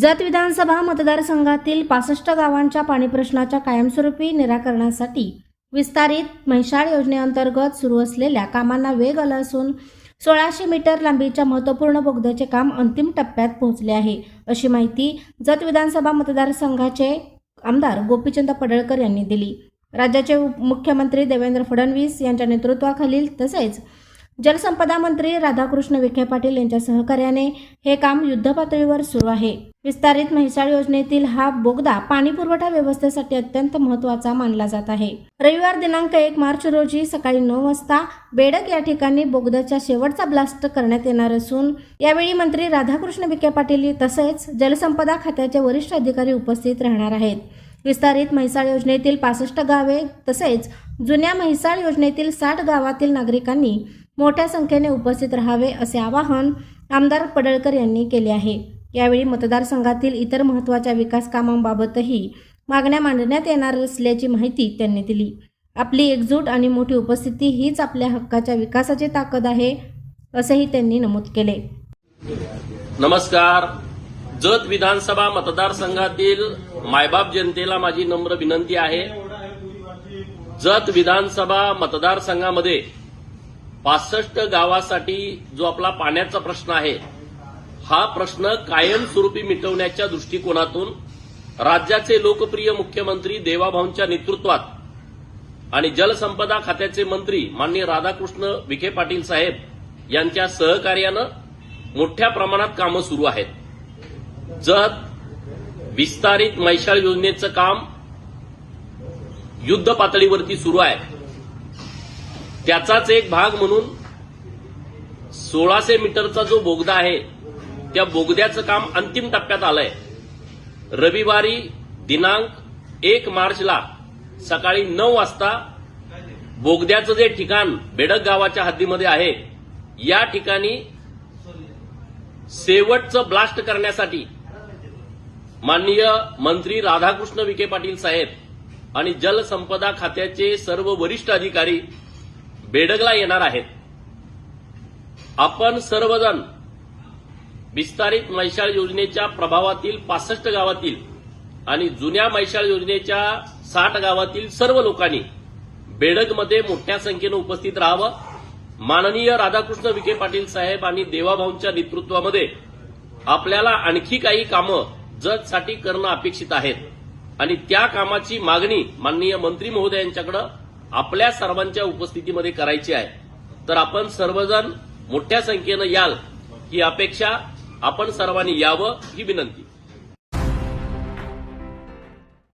जत विधानसभा मतदारसंघातील 65 गावांच्या पाणी प्रश्नाच्या कायमस्वरूपी निराकरणासाठी विस्तारित म्हैसाळ योजनेअंतर्गत सुरू असलेल्या कामांना वेग आला असून 1600 मीटर लांबीच्या महत्त्वपूर्ण बोगद्याचे काम अंतिम टप्प्यात पोहोचले आहे, अशी माहिती जत विधानसभा मतदारसंघाचे आमदार गोपीचंद पडळकर यांनी दिली। राज्याचे मुख्यमंत्री देवेंद्र फडणवीस यांच्या नेतृत्वाखालील तसेच जलसंपदा मंत्री राधाकृष्ण विखे पाटील यांच्या सहकार्याने हे काम युद्धपातळीवर सुरू आहे। विस्तारित म्हैसाळ योजनेतील हा बोगदा पाणी पुरवठा व्यवस्थेसाठी अत्यंत महत्त्वाचा मानला जात आहे। रविवार दिनांक 1 मार्च रोजी सकाळी 9 वाजता बेडक या ठिकाणी बोगद्याचा शेवटचा ब्लास्ट करण्यात येणार असून यावेळी मंत्री राधाकृष्ण विखे पाटील तसेच जलसंपदा खात्याचे वरिष्ठ अधिकारी उपस्थित राहणार आहेत। विस्तारित म्हैसाळ योजनेतील 65 गावे तसेच जुन्या म्हैसाळ योजनेतील 60 गावातील नागरिकांनी मोठ्या संख्येने उपस्थित राहावे असे आवाहन आमदार पडळकर यांनी केले आहे। यावेळी मतदारसंघातील इतर महत्त्वाच्या विकास कामांबाबतही मागण्या मांडण्यात येणार असल्याची माहिती त्यांनी दिली। आपली एकजूट आणि मोठी उपस्थिती हीच आपल्या हक्काच्या विकासाची ताकद आहे, असेही त्यांनी नमूद केले। नमस्कार। जत विधानसभा मतदारसंघातील मायबाप जनतेला माझी नम्र विनंती आहे। जत विधानसभा मतदारसंघामध्ये 65 गावासाठी जो आपला पाण्याचा प्रश्न आहे, हा प्रश्न कायमस्वरूपी मिटवण्याच्या दृष्टिकोनातून राज्याचे लोकप्रिय मुख्यमंत्री देवाभाऊंच्या नेतृत्वात आणि जलसंपदा खात्याचे मंत्री माननीय राधाकृष्ण विखे पाटील साहेब यांच्या सहकार्यानं मोठ्या प्रमाणात कामं सुरू आहेत। जत विस्तारित म्हैसाळ योजनेचं काम युद्ध पातळीवरती सुरू आहे। त्याचाच एक भाग म्हणून 1600 मीटरचा जो बोगदा आहे, त्या बोगद्याचं काम अंतिम टप्प्यात आलंय। रविवारी दिनांक 1 मार्चला सकाळी 9 वाजता बोगद्याचं जे ठिकाण बेडक गावाच्या हद्दीमध्ये आहे, या ठिकाणी शेवटचं ब्लास्ट करण्यासाठी माननीय मंत्री राधाकृष्ण विखे पाटील साहेब आणि जलसंपदा खात्याचे सर्व वरिष्ठ अधिकारी बेडगला येणार आहेत। आपण सर्वजण विस्तारित म्हैसाळ योजनेच्या प्रभावातील 65 गावातील आणि जुन्या म्हैसाळ योजनेच्या 60 गावातील सर्व लोकांनी बेडगमध्ये मोठ्या संख्येने उपस्थित राहावं। माननीय राधाकृष्ण विखे पाटील साहेब आणि देवाभाऊंच्या नेतृत्वामध्ये आपल्याला आणखी काही कामं जतसाठी करणं अपेक्षित आहेत आणि त्या कामाची मागणी माननीय मंत्री महोदय यांच्याकडे आपल्या सर्वांच्या उपस्थितीमध्ये करायची आहे। तर आपण सर्वजण मोठ्या संख्येनं याल ही अपेक्षा, आपण सर्वांनी यावं ही विनंती।